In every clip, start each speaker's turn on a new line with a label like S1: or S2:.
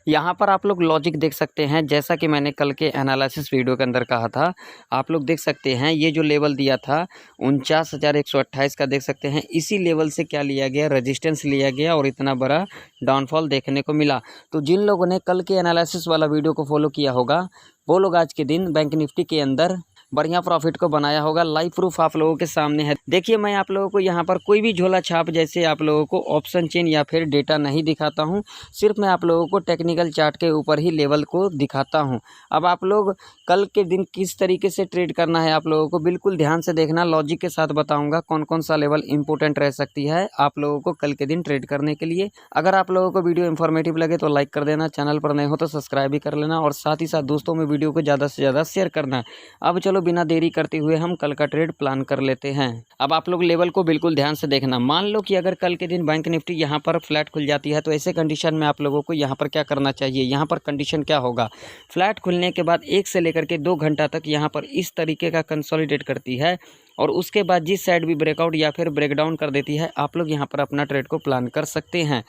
S1: यहाँ पर आप लोग लॉजिक देख सकते हैं, जैसा कि मैंने कल के एनालिसिस वीडियो के अंदर कहा था। आप लोग देख सकते हैं ये जो लेवल दिया था 49,128 का, देख सकते हैं इसी लेवल से क्या लिया गया, रेजिस्टेंस लिया गया और इतना बड़ा डाउनफॉल देखने को मिला। तो जिन लोगों ने कल के एनालिसिस वाला वीडियो को फॉलो किया होगा वो लोग आज के दिन बैंक निफ्टी के अंदर बढ़िया प्रॉफिट को बनाया होगा। लाइव प्रूफ आप लोगों के सामने है। देखिए, मैं आप लोगों को यहाँ पर कोई भी झोला छाप जैसे आप लोगों को ऑप्शन चेन या फिर डेटा नहीं दिखाता हूँ, सिर्फ मैं आप लोगों को टेक्निकल चार्ट के ऊपर ही लेवल को दिखाता हूँ। अब आप लोग कल के दिन किस तरीके से ट्रेड करना है आप लोगों को बिल्कुल ध्यान से देखना। लॉजिक के साथ बताऊँगा कौन कौन सा लेवल इंपॉर्टेंट रह सकती है आप लोगों को कल के दिन ट्रेड करने के लिए। अगर आप लोगों को वीडियो इन्फॉर्मेटिव लगे तो लाइक कर देना, चैनल पर नए हो तो सब्सक्राइब भी कर लेना और साथ ही साथ दोस्तों में वीडियो को ज़्यादा से ज़्यादा शेयर करना। अब चलो बिना देरी करते हुए हम कल का ट्रेड प्लान कर लेते हैं। अब आप लोग लेवल को बिल्कुल ध्यान से देखना। मान लो कि अगर कल के दिन बैंक निफ्टी यहाँ पर फ्लैट खुल जाती है तो ऐसे कंडीशन में आप लोगों को यहाँ पर क्या करना चाहिए। यहाँ पर कंडीशन क्या होगा, फ्लैट खुलने के बाद 1 से लेकर के 2 घंटा तक यहाँ पर इस तरीके का कंसोलिडेट करती है और उसके बाद जिस साइड भी ब्रेकआउट या फिर ब्रेकडाउन कर देती है आप लोग यहाँ पर अपना ट्रेड को प्लान कर सकते हैं।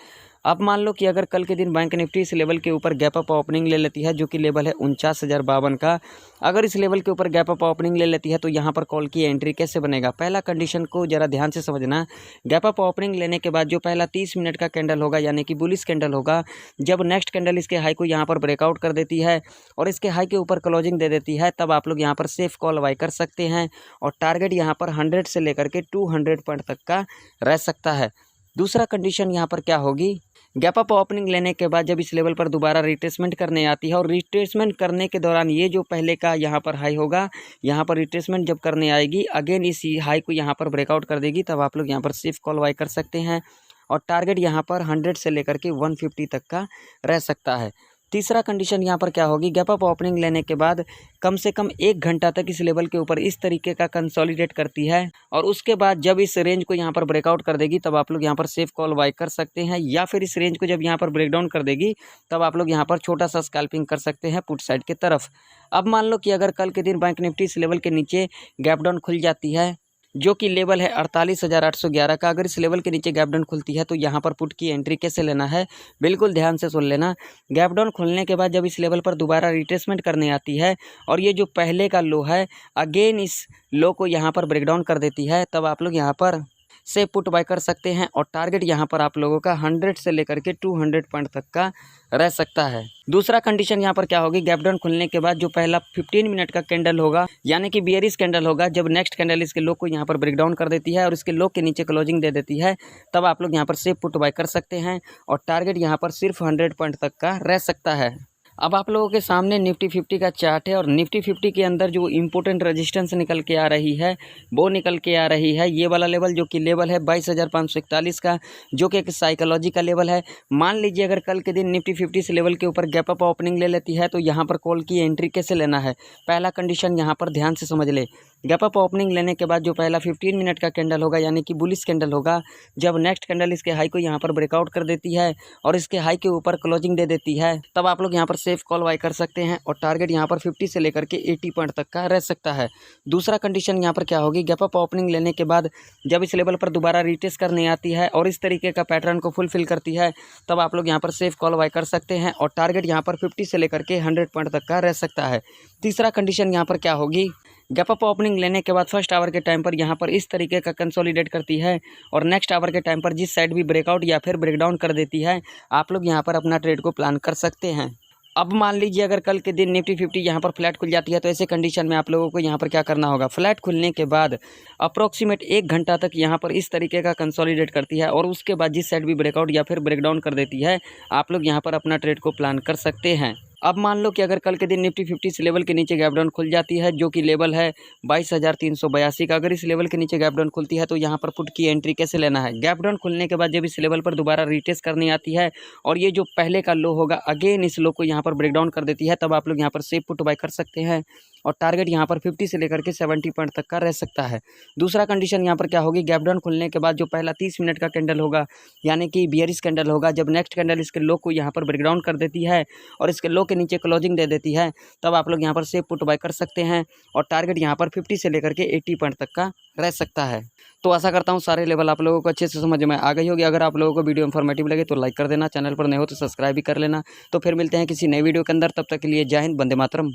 S1: अब मान लो कि अगर कल के दिन बैंक निफ्टी इस लेवल के ऊपर गैप अप ओपनिंग ले लेती है जो कि लेवल है 49,052 का। अगर इस लेवल के ऊपर गैप अप ओपनिंग ले लेती है तो यहाँ पर कॉल की एंट्री कैसे बनेगा। पहला कंडीशन को ज़रा ध्यान से समझना। गैप अप ओपनिंग लेने के बाद जो पहला 30 मिनट का कैंडल होगा यानी कि बुलिश कैंडल होगा, जब नेक्स्ट कैंडल इसके हाई को यहाँ पर ब्रेकआउट कर देती है और इसके हाई के ऊपर क्लोजिंग दे देती है, तब आप लोग यहाँ पर सेफ कॉल बाय कर सकते हैं और टारगेट यहाँ पर 100 से लेकर के 200 पॉइंट तक का रह सकता है। दूसरा कंडीशन यहाँ पर क्या होगी, गैप अप ओपनिंग लेने के बाद जब इस लेवल पर दोबारा रिट्रेसमेंट करने आती है और रिट्रेसमेंट करने के दौरान ये जो पहले का यहाँ पर हाई होगा, यहाँ पर रिट्रेसमेंट जब करने आएगी अगेन इस हाई को यहाँ पर ब्रेकआउट कर देगी, तब आप लोग यहाँ पर सेफ कॉल बाय कर सकते हैं और टारगेट यहाँ पर 100 से लेकर के 150 तक का रह सकता है। तीसरा कंडीशन यहाँ पर क्या होगी, गैप अप ओपनिंग लेने के बाद कम से कम 1 घंटा तक इस लेवल के ऊपर इस तरीके का कंसोलिडेट करती है और उसके बाद जब इस रेंज को यहाँ पर ब्रेकआउट कर देगी तब आप लोग यहाँ पर सेफ कॉल बाय कर सकते हैं, या फिर इस रेंज को जब यहाँ पर ब्रेकडाउन कर देगी तब आप लोग यहाँ पर छोटा सा स्कैल्पिंग कर सकते हैं पुट साइड की तरफ। अब मान लो कि अगर कल के दिन बैंक निफ्टी इस लेवल के नीचे गैप डाउन खुल जाती है जो कि लेवल है 48,811 का, अगर इस लेवल के नीचे गैप डाउन खुलती है तो यहाँ पर पुट की एंट्री कैसे लेना है बिल्कुल ध्यान से सुन लेना। गैप डाउन खुलने के बाद जब इस लेवल पर दोबारा रिट्रेसमेंट करने आती है और ये जो पहले का लो है अगेन इस लो को यहाँ पर ब्रेकडाउन कर देती है, तब आप लोग यहाँ पर से पुट बाय कर सकते हैं और टारगेट यहाँ पर आप लोगों का 100 से लेकर के 200 पॉइंट तक का रह सकता है। दूसरा कंडीशन यहाँ पर क्या होगी, गैप डाउन खुलने के बाद जो पहला 15 मिनट का कैंडल होगा यानी कि बियरिश कैंडल होगा, जब नेक्स्ट कैंडल इसके लो को यहाँ पर ब्रेकडाउन कर देती है और इसके लो के नीचे क्लोजिंग दे देती है, तब आप लोग यहाँ पर सेफ पुट बाय कर सकते हैं और टारगेट यहाँ पर सिर्फ 100 पॉइंट तक का रह सकता है। अब आप लोगों के सामने निफ्टी 50 का चार्ट है और निफ्टी 50 के अंदर जो इम्पोर्टेंट रेजिस्टेंस निकल के आ रही है वो निकल के आ रही है ये वाला लेवल जो कि लेवल है 22,541 का, जो कि एक साइकोलॉजी का लेवल है। मान लीजिए अगर कल के दिन निफ्टी 50 से लेवल के ऊपर गैप अप ओपनिंग ले लेती है तो यहाँ पर कॉल की एंट्री कैसे लेना है। पहला कंडीशन यहाँ पर ध्यान से समझ ले। गैप अप ओपनिंग लेने के बाद जो पहला 15 मिनट का कैंडल होगा यानी कि बुलिश कैंडल होगा, जब नेक्स्ट कैंडल इसके हाई को यहाँ पर ब्रेकआउट कर देती है और इसके हाई के ऊपर क्लोजिंग दे देती है, तब आप लोग यहाँ पर सेफ कॉल बाय कर सकते हैं और टारगेट यहाँ पर 50 से लेकर के 80 पॉइंट तक का रह सकता है। दूसरा कंडीशन यहाँ पर क्या होगी, गैप अप ओपनिंग लेने के बाद जब इस लेवल पर दोबारा रिटेस्ट करने आती है और इस तरीके का पैटर्न को फुलफिल करती है, तब आप लोग यहाँ पर सेफ कॉल बाय कर सकते हैं और टारगेट यहाँ पर 50 से लेकर के 100 पॉइंट तक का रह सकता है। तीसरा कंडीशन यहाँ पर क्या होगी, गैप अप ओपनिंग लेने के बाद फर्स्ट आवर के टाइम पर यहाँ पर इस तरीके का कंसोलिडेट करती है और नेक्स्ट आवर के टाइम पर जिस साइड भी ब्रेकआउट या फिर ब्रेकडाउन कर देती है आप लोग यहाँ पर अपना ट्रेड को प्लान कर सकते हैं। अब मान लीजिए अगर कल के दिन निफ्टी 50 यहाँ पर फ्लैट खुल जाती है तो ऐसे कंडीशन में आप लोगों को यहाँ पर क्या करना होगा, फ्लैट खुलने के बाद अप्रोक्सीमेट 1 घंटा तक यहाँ पर इस तरीके का कंसोलिडेट करती है और उसके बाद जिस साइड भी ब्रेकआउट या फिर ब्रेकडाउन कर देती है आप लोग यहाँ पर अपना ट्रेड को प्लान कर सकते हैं। अब मान लो कि अगर कल के दिन निफ्टी 50 लेवल के नीचे गैप डाउन खुल जाती है जो कि लेवल है 22,382 का, अगर इस लेवल के नीचे गैप डाउन खुलती है तो यहाँ पर पुट की एंट्री कैसे लेना है। गैप डाउन खुलने के बाद जब इस लेवल पर दोबारा रिटेस्ट करनी आती है और ये जो पहले का लो होगा अगेन इस लो को यहाँ पर ब्रेकडाउन कर देती है, तब आप लोग यहाँ पर सेफ पुट बाय कर सकते हैं और टारगेट यहाँ पर 50 से लेकर के 70 पॉइंट तक का रह सकता है। दूसरा कंडीशन यहाँ पर क्या होगी, गैप डाउन खुलने के बाद जो पहला 30 मिनट का कैंडल होगा यानी कि बियरिश कैंडल होगा, जब नेक्स्ट कैंडल इसके लो को यहाँ पर ब्रेकडाउन कर देती है और इसके लो के नीचे क्लोजिंग दे देती है, तब आप लोग यहाँ पर सेफ पुट बाय कर सकते हैं और टारगेट यहाँ पर 50 से लेकर के 80 पॉइंट तक का रह सकता है। तो आशा करता हूँ सारे लेवल आप लोगों को अच्छे से समझ में आ गई होगी। अगर आप लोगों को वीडियो इन्फॉर्मेटिव लगे तो लाइक कर देना, चैनल पर नए हो तो सब्सक्राइब भी कर लेना। तो फिर मिलते हैं किसी नई वीडियो के अंदर, तब तक के लिए जय हिंद, वंदे मातरम।